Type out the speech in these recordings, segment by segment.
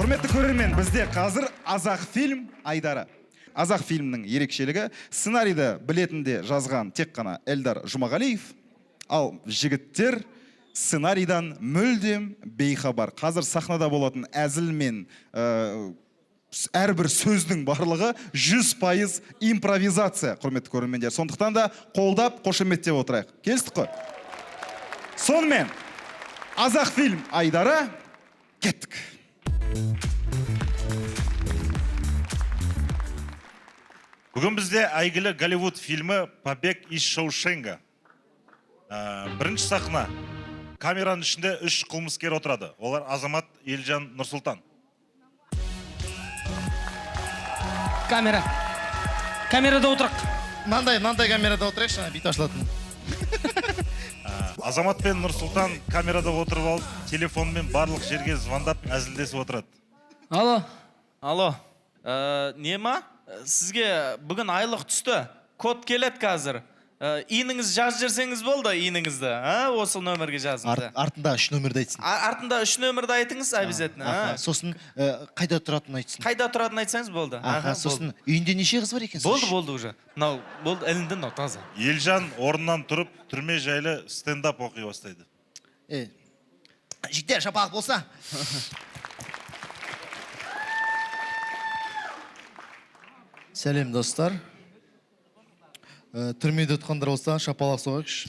Құрметті көрермен, бізде қазір Азақ фильм Айдары. Азақ фильмнің ерекшелігі сценарийді білетінде жазған тек қана Эльдар Жұмағалиев, ал жігіттер сценарийдан мүлдем бейхабар. Қазір сахнада болатын әзіл мен әрбір сөздің барлығы 100% импровизация, құрметті көрермендер. Сондықтан да қолдап, қошеметтеп отырайық. Келістік қой? Сонымен, Азақ фильм Айдары, кеттік. Бүгін бізде әйгілі Голливуд фильмі «Побег из Шоушенга». Бірінші сахна. Камераның ішінде 3 қылмыскер отырады. Олар Азамат, Елжан, Нұрсұлтан. Камерада отырақ. Мынандай камерада отырайықшы, бит ашылатын. Азамат пен Нұрсұлтан камерада отырып алып, телефонмен барлық жерге звондап, әзілдесіп отырады. Алло. Не ма? Сізге бүгін айлық түсті. Код келеді қазір. Иіңіз жазып жерсеңіз болды, иіңізді. Осы нөмірге жазыңыз. Артында 3 нөмірді айтсын. Артында 3 нөмірді айтыңыз, обязательно. Сосын қайда тұратын айтсын. Қайда тұратын айтсаңыз болды. Сосын үйінде неше қыз бар екен? Болды уже. Болды, әлінде таза. Елжан орнынан тұрып, түрме жайлы стендап оқи бастайды. Жігіттер, шапалық болса. Сәлем, достар. Түрмеде отқандар болса, шапалақ соғайықшы.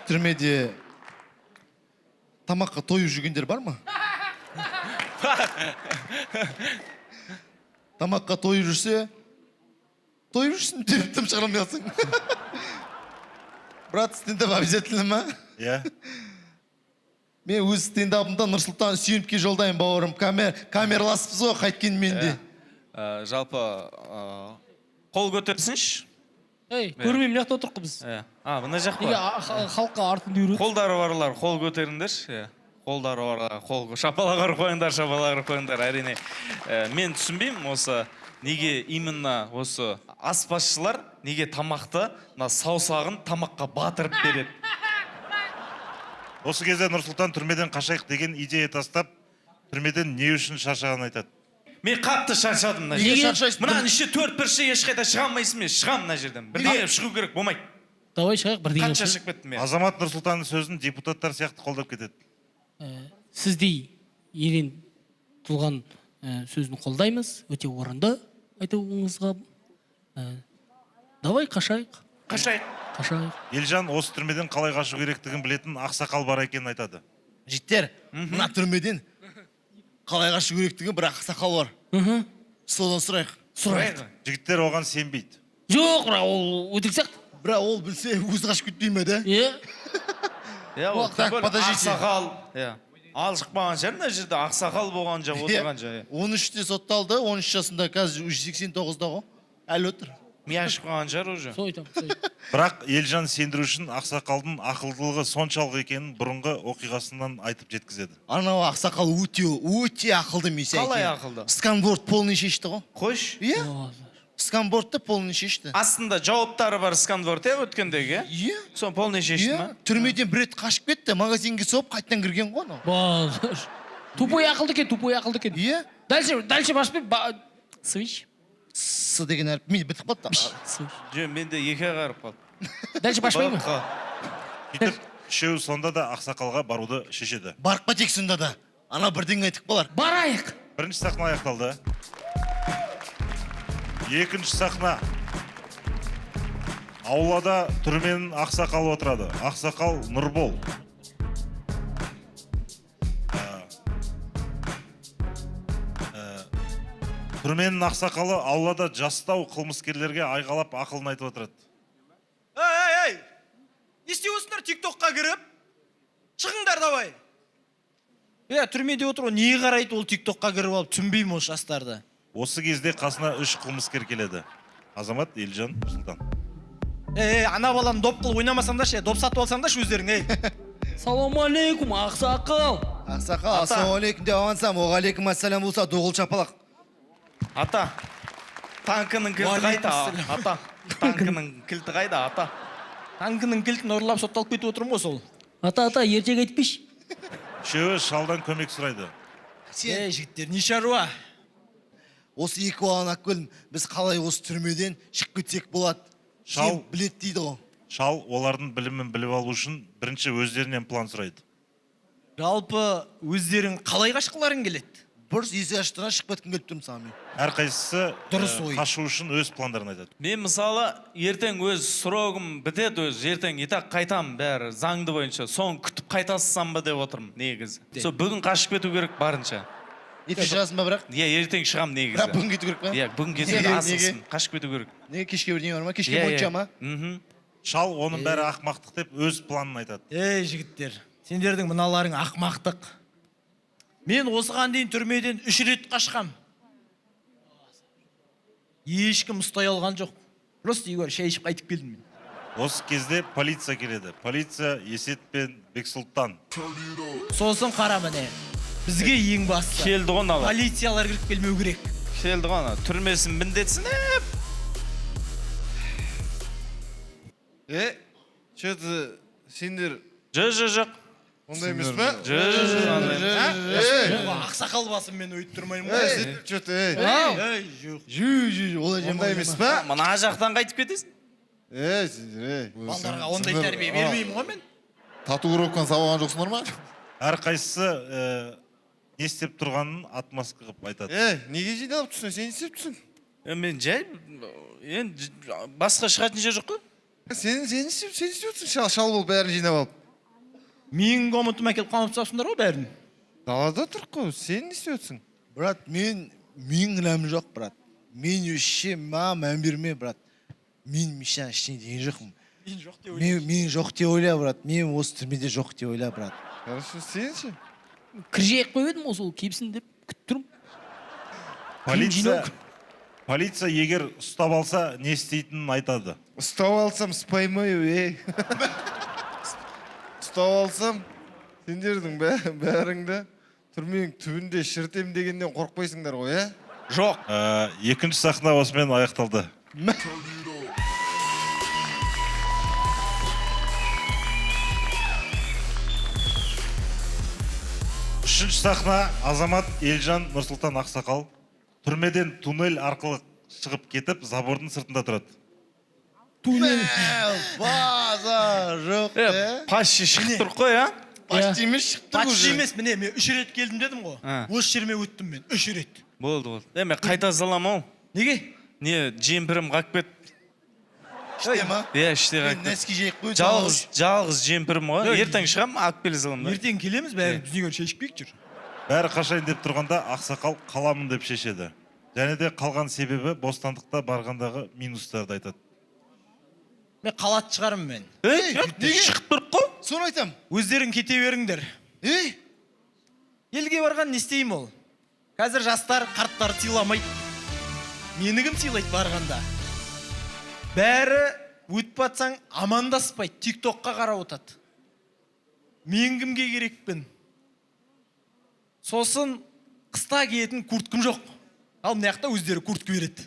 Түрмеде тамаққа тойып жүргендер бар ма? Тамаққа тойып жүрсе, тойып жүрсін, тем шығарамай алсың. Брат, стендап обязательно ма? Иә. Мен өз стендапымда Нұрсұлтан сүйініпке жолдайын, бауырым. Камераласыпыз ғой, қайткені менде. Жалпы қол көтерсінші. Көрмеймін, жақта отырқы біз. Бұна жақ ба? Халыққа артынды үйрет. Қолдары барлар, қол көтеріңдер. Қолдары барлар, шапалағыр қойыңдар, әрине. Мен түсінбеймін осы, неге именно осы аспазшылар, неге тамақты, саусағын тамаққа батырып береді. Осы кезде Нұрсұлтан түрмеден қашайық деген идея тастап, түрмеден не үшін шаршағанын айтады. Мен қатты шаршадым. Неге шаршайсың? Мына неше 4-1-ші ешқайда шыға алмайсың мен, шығам мына жерден. Бірдеңе шығу керек, болмайды. Давай шығайық, бірдеңе. Қанша шығып кеттім мен. Азамат Нұрсұлтанның сөзін депутаттар сияқты қолдап кетеді. Сіздей ерен тұлған сөзін қолдаймыз, өте орынды айтуыңызға. Давай қашайық. Қашайық. Елжан осы түрмеден қалай қашу керектігін білетін ақсақал бар екенін айтады. Жігіттер, мына түрмеден қалай қашу керектігін бір ақсақал бар. Содан сұрайық. Жігіттер оған сенбейді. Жоқ, ол өтірік сияқты. Бірақ ол білсе, өзі қашып кетпей ме, да? Ақсақал. Ал шықпаған жер, мына жерде ақсақал болған жа, отырған жа. 13-те сотталды, 13 жасында, қазір 89-да ғой. Әлі отыр. Мен шықпаған жар уже. Бірақ Елжан сендіру үшін ақсақалдың ақылдылығы соншалық екенін бұрынғы оқиғасынан айтып жеткізеді. Анау ақсақал өте ақылды мен сәйке. Қалай ақылды? Сканборд полный шешті ғой. Қойш? Иә? Сканбордты полный шешті. Астында жауаптары бар сканборд, өткендегі? Иә. Сон полный шешті ма? Түрмеден бір рет қашып кетті, магазинге соғып қайттан кірген ғой. Тупой ақылды екен. Иә? Дальше башпен, свич. С деген әріп, мен бітіп қалды. Жөн, менде екі қарып қалды. Дальше башпай ма? Сөйтіп, үшеуі сонда да ақсақалға баруды шешеді. Барып тек сонда да. Ана бірдеңе айтып қалар. Барайық. Бірінші сахна аяқталды. Екінші сахна. Аулада түрменің ақсақалы отырады. Ақсақал Нұрбол. Түрменің ақсақалы аулада жастау қылмыскерлерге айғалап ақылын айтып отырады. Ей! Не істеуісіңдер тиктокқа кіріп? Шығыңдар давай! Түрмеде отыр, не қарайды ол тиктокқа кіріп алып, түсінбеймін ол жастарды. Осы кезде қасына 3 қылмыскер келеді. Азамат, Елжан, Нұрсұлтан. Ана баланы доп қылып ойнамасаңдаршы, доп сатып алсаңдаршы өздерің, Салам алейкум, ақсақал. Ақсақал, ассалаумалейкум деп авансам, оғалейкум ассалам болса, доғыл шапалақ. Ата, танкының кілті қайда? Ата, танкының кілті қайда, ата? Танкінің кілтін ұрлап сотталып кетіп отырмын ғой сол. Ата, ертең айтпеш. үшеуі шалдан көмек сұрайды. Ей жігіттер, не шаруа? Осы екі баланы алып келдім. Біз қалай осы түрмеден шығып кетсек болады. Шал. Сен білет дейді ғой. Шал олардың білімін біліп алу үшін бірінші өздерінен план сұрайды. Жалпы өздерің қалай қашқыларың келеді? Бір есік аштырған шығып кеткім келіп тұрмын саған мен. Әрқайсысы Дұрыс ой. қашу үшін өз пландарын айтады. Мен мысалы ертең өз срогым бітеді, өз ертең итак қайтам бәрі заңды бойынша. Соны күтіп қайтасам ба деп отырмын негізі. Сол бүгін қашып кету керек барынша. Ертең шығасың ба бірақ? Иә, ертең шығам негізі. Бірақ бүгін кету керек па? Иә, бүгін кетеді асылсын. Қашып кету керек. Неге кешке бірдеңе бар ма? Кешке бойынша ма? Шал оның бәрі ақмақтық деп өз планын айтады. Ей жігіттер, сендердің мыналарың ақмақтық. Мен осыған дейін түрмеден 3 рет қашқам. Ешкім ұстай алған жоқ. Просто үйге шай ішіп қайтып келдім мен. Осы кезде полиция келеді. Полиция Есет пен Бексұлтан. Сосын қара міне. Бізге ең басты. Келді ғой ана. Полициялар кіріп келмеу керек. Келді ғой ана. Түрмесін міндетсініп. Что-то сендер Жоқ. ондай емес па? Ақсақал басым мен өйтіп тұрмаймын Ей, ғой. сөйтіп что-то, Ей, жоқ. Олай ондай емес па? Мына жақтан қайтып кетесің. Сендер, Балдарға ондай тәрбие бермеймін ғой мен. Татуировканы сабаған жоқсыңдар ма? Әрқайсысы не істеп тұрғанын отмазка қылып айтады. Неге жиналып тұрсың? Сен не істеп тұрсың? Мен жай, енді басқа шығатын жер жоқ қой. Сен не істеп тұрсың? Шал болып бәрін жинап алып. Менің комнатым әкеліп қамап тастапсыңдар ғой бәрін. Далада тұр қой, сен не істеп тұрсың? Брат, мен кінәм жоқ, брат. Мен өше маған мән берме, брат. Мен мешан ештеңе деген жоқпын. Мен жоқ деп ойлаймын. Мен жоқ деп ойла, брат. Мен осы түрмеде жоқ деп ойла, брат. Хорошо, сен ше? Кіржек қойып едім осы ол келсін деп күтіп тұрмын. Полиция егер ұстап алса, не істейтінін айтады. Ұстап алсам спаймаю, Ұстап алсам, сендердің бәріңді түрменің түбінде шіртем дегеннен қорқпайсыңдар ғой, Жоқ. Екінші сахна осымен аяқталды. Үшінші сахна Азамат, Елжан, Нұрсұлтан Ақсақал түрмеден туннель арқылы шығып кетіп, забордың сыртында тұрады. База жоқ, Почти шығып тұр қой, Почти емес шықты Почти емес, міне мен 3 рет келдім дедім ғой. Осы жерме өттім мен 3 рет. Болды. Мен қайта заламау. Неге? Не, жемпірім қап кет. Іште ма? Иә, іште қап Мен кет. нәски жайып қой. Жалғыз жемпірім ғой. Ертең шығам, алып келе салам. Ертең келеміз бәрі біздің шешіп кейік жүр. Бәрі қашайын деп тұрғанда Ақсақал қаламын деп шешеді. Және де қалған себебі бостандықта барғандағы минустарды айтады. Мен қалат шығарым мен. Неге? Шығып тұр қой. Соны айтам. Өздерің кете беріңдер. Елге барған не істеймін ол? Қазір жастар, қарттар сыйламайды. Мені кім сыйлайды барғанда? Бәрі өтіп батсаң амандаспайды, тиктокқа қарап отады. Мен кімге керекпін? Сосын қыста киетін курткім жоқ. Ал мына жақта өздері куртка береді.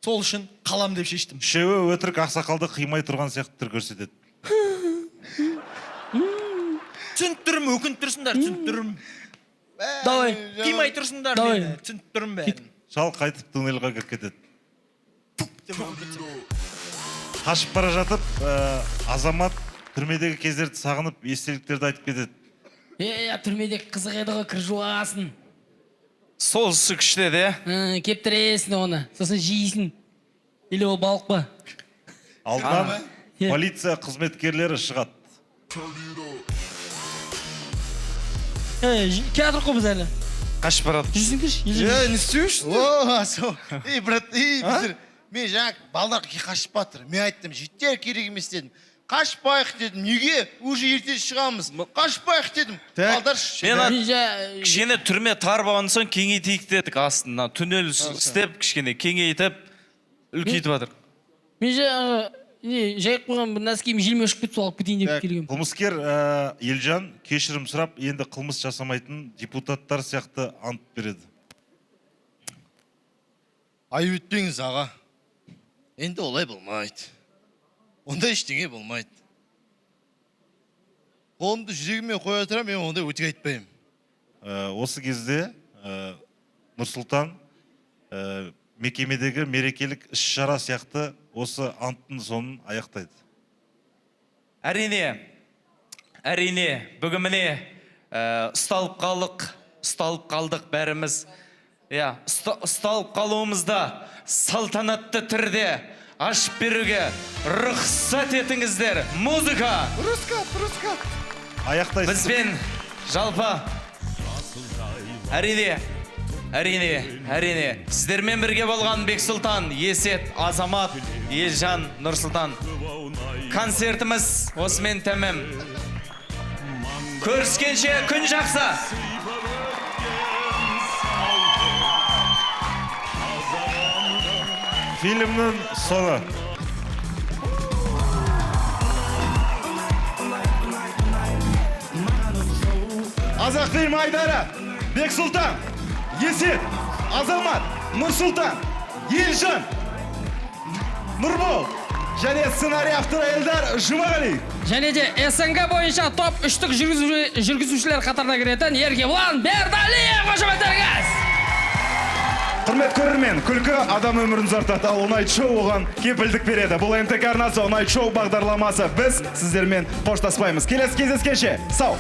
Сол үшін қалам деп шештім. Үшеуі өтірік Ақсақалды қимай тұрған сияқты түр көрсетеді. Түсінттірім, өкініп тұрсыңдар, түсінттірім. Давай. Қимай тұрсыңдар Давай. мені, түсінттірім бәрін. Шал қайтып туннельға кіріп кетеді. Қашып бара жатып, Азамат түрмедегі кездерді сағынып, естеліктерді айтып кетеді. Түрмеде қызық еді ғой, кір жуасың. Сол сүк ішеді, Кептіресің оны, сосын жейсің. Или ол балық па? Алдынан полиция қызметкерлері шығады. Келатыр қой біз әлі. Қашып барады. Жүрсіңдерші. Не істеуші? Брат, біздер. Мен жаңа балдар қашып батыр. Мен айттым, жеттер керек емес дедім. Қашпайық дедім. Неге? Уже ертесі шығамыз. Қашпайық дедім. Балдар Мен кішкене түрме тар болған соң кеңейтейік дедік астына. Түнел істеп кішкене кеңейтіп үлкейтіп жатыр. Мен жайып қойған бір нәскейім желме ұшып кетіп алып кетейін деп келгем. Қылмыскер Елжан кешірім сұрап, енді қылмыс жасамайтын депутаттар сияқты ант береді. Айып өтпеңіз, аға. Енді олай болмайды. Онда ештеңе болмайды. қолымды жүрегіме қоя тұра мен ондай өтірік айтпаймын. Осы кезде Нұрсұлтан мекемедегі мерекелік іс-шара сияқты осы анттың соңын аяқтайды. Әрине, бүгін міне ұсталып қалдық бәріміз. Ұсталып қалуымызда салтанатты түрде ашып беруге рұқсат етіңіздер. Музыка! Русскат. Аяқтайсыз. Бізбен жалпы әрине сіздермен бірге болған Бексұлтан, Есет, Азамат, Елжан, Нұрсұлтан. Концертіміз осымен тәмам. Көріскенше күн жақсы. Фильмнің соңы. Қазақфильм Айдары, Бексұлтан, Есет, Азамат, Нұрсұлтан, Елжан, Нұрбол және сценарий авторы Эльдар Жұмағалиев. Және де СНГ бойынша топ 3-тік жүргізушілер қатарына кіретін Еркебұлан Бердалиев. Қошеметтеріңіз! Құрмет көрермен, күлкі адам өмірін ұзартады, ал Night Show оған кепілдік береді. Бұл НТК арнасы Night Show бағдарламасы. Біз сіздермен қоштаспаймыз. Келесі кездескенше, сау!